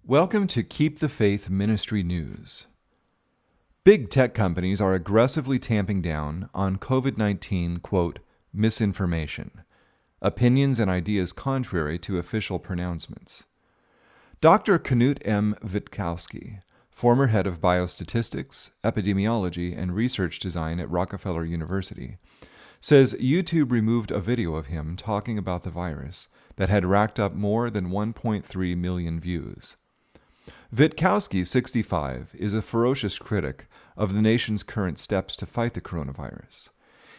Welcome to Keep the Faith Ministry News. Big tech companies are aggressively tamping down on COVID-19, quote, misinformation, opinions and ideas contrary to official pronouncements. Dr. Knut M. Witkowski, former head of biostatistics, epidemiology, and research design at Rockefeller University, says YouTube removed a video of him talking about the virus that had racked up more than 1.3 million views. Witkowski, 65, is a ferocious critic of the nation's current steps to fight the coronavirus.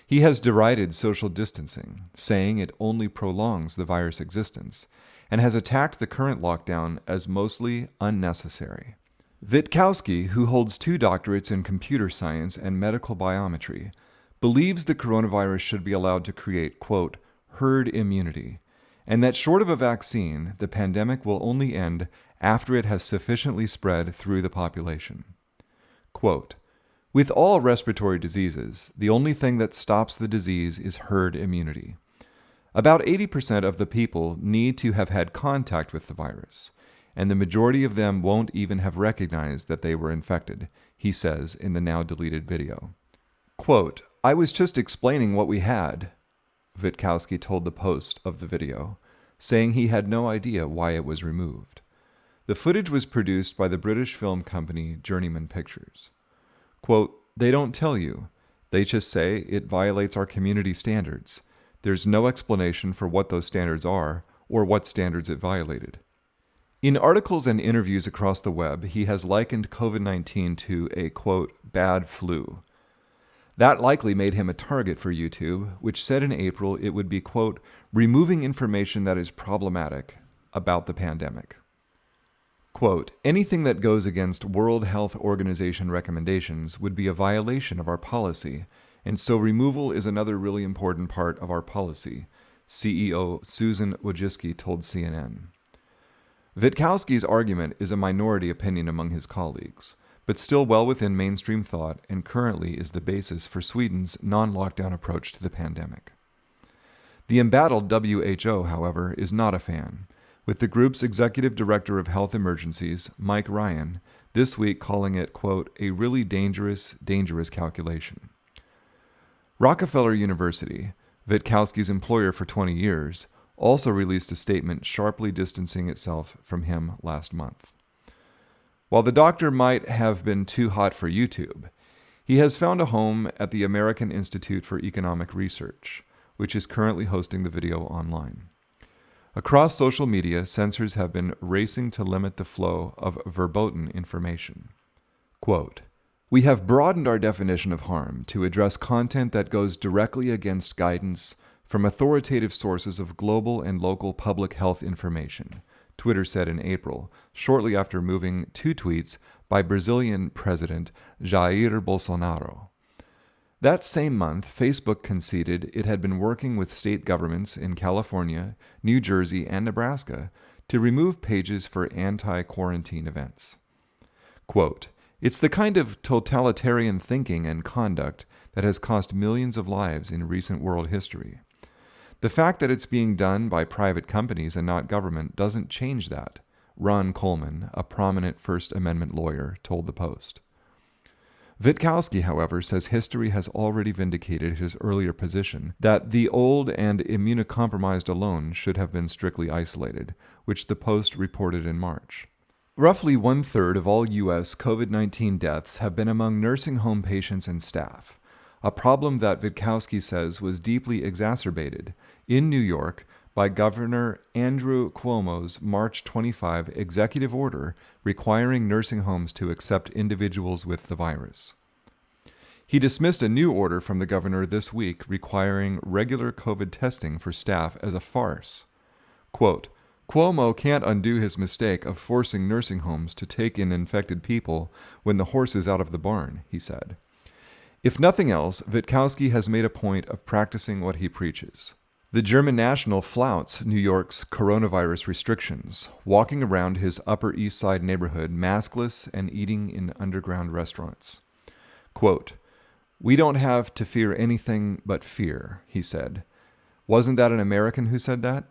He has derided social distancing, saying it only prolongs the virus' existence, and has attacked the current lockdown as mostly unnecessary. Witkowski, who holds 2 doctorates in computer science and medical biometry, believes the coronavirus should be allowed to create, quote, herd immunity, and that short of a vaccine, the pandemic will only end after it has sufficiently spread through the population. Quote, with all respiratory diseases, the only thing that stops the disease is herd immunity. About 80% of the people need to have had contact with the virus, and the majority of them won't even have recognized that they were infected, he says in the now deleted video. Quote, I was just explaining what we had, Witkowski told the Post of the video, saying he had no idea why it was removed. The footage was produced by the British film company Journeyman Pictures. Quote, they don't tell you. They just say it violates our community standards. There's no explanation for what those standards are or what standards it violated. In articles and interviews across the web, he has likened COVID-19 to a, quote, bad flu. That likely made him a target for YouTube, which said in April it would be, quote, removing information that is problematic about the pandemic. Quote, anything that goes against World Health Organization recommendations would be a violation of our policy, and so removal is another really important part of our policy, CEO Susan Wojcicki told CNN. Witkowski's argument is a minority opinion among his colleagues, but still well within mainstream thought and currently is the basis for Sweden's non-lockdown approach to the pandemic. The embattled WHO, however, is not a fan, with the group's executive director of health emergencies, Mike Ryan, this week calling it, quote, a really dangerous calculation. Rockefeller University, Witkowski's employer for 20 years, also released a statement sharply distancing itself from him last month. While the doctor might have been too hot for YouTube, he has found a home at the American Institute for Economic Research, which is currently hosting the video online. Across social media, censors have been racing to limit the flow of verboten information. Quote, we have broadened our definition of harm to address content that goes directly against guidance from authoritative sources of global and local public health information, Twitter said in April, shortly after moving 2 tweets by Brazilian President Jair Bolsonaro. That same month, Facebook conceded it had been working with state governments in California, New Jersey, and Nebraska to remove pages for anti-quarantine events. Quote, it's the kind of totalitarian thinking and conduct that has cost millions of lives in recent world history. The fact that it's being done by private companies and not government doesn't change that, Ron Coleman, a prominent First Amendment lawyer, told the Post. Witkowski, however, says history has already vindicated his earlier position that the old and immunocompromised alone should have been strictly isolated, which the Post reported in March. Roughly 1/3 of all U.S. COVID-19 deaths have been among nursing home patients and staff, a problem that Witkowski says was deeply exacerbated in New York by Governor Andrew Cuomo's March 25 executive order requiring nursing homes to accept individuals with the virus. He dismissed a new order from the governor this week requiring regular COVID testing for staff as a farce. Quote, Cuomo can't undo his mistake of forcing nursing homes to take in infected people when the horse is out of the barn, he said. If nothing else, Witkowski has made a point of practicing what he preaches. The German national flouts New York's coronavirus restrictions, walking around his Upper East Side neighborhood maskless and eating in underground restaurants. Quote, we don't have to fear anything but fear, he said. Wasn't that an American who said that?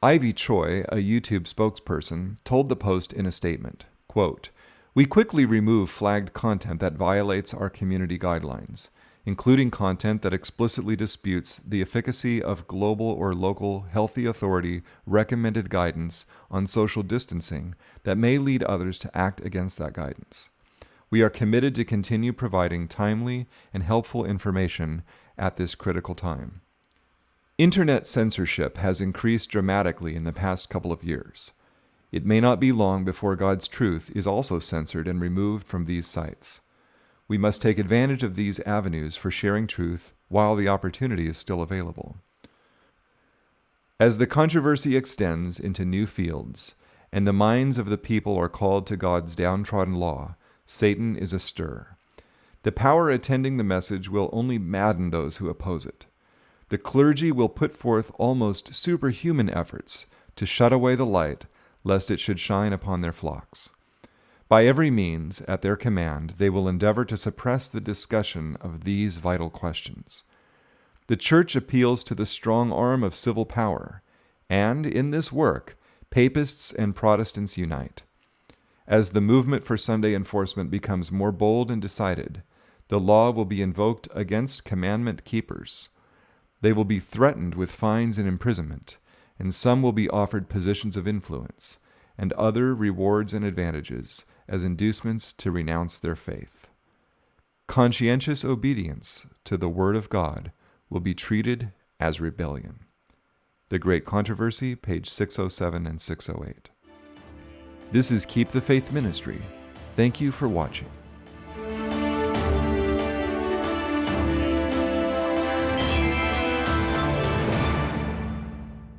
Ivy Choi, a YouTube spokesperson, told the Post in a statement, quote, "We quickly remove flagged content that violates our community guidelines, including content that explicitly disputes the efficacy of global or local healthy authority recommended guidance on social distancing that may lead others to act against that guidance. We are committed to continue providing timely and helpful information at this critical time." Internet censorship has increased dramatically in the past couple of years. It may not be long before God's truth is also censored and removed from these sites. We must take advantage of these avenues for sharing truth while the opportunity is still available. As the controversy extends into new fields, and the minds of the people are called to God's downtrodden law, Satan is astir. The power attending the message will only madden those who oppose it. The clergy will put forth almost superhuman efforts to shut away the light, lest it should shine upon their flocks. By every means, at their command, they will endeavor to suppress the discussion of these vital questions. The Church appeals to the strong arm of civil power, and in this work, Papists and Protestants unite. As the movement for Sunday enforcement becomes more bold and decided, the law will be invoked against commandment keepers. They will be threatened with fines and imprisonment, and some will be offered positions of influence, and other rewards and advantages as inducements to renounce their faith. Conscientious obedience to the Word of God will be treated as rebellion. The Great Controversy, page 607 and 608. This is Keep the Faith Ministry. Thank you for watching.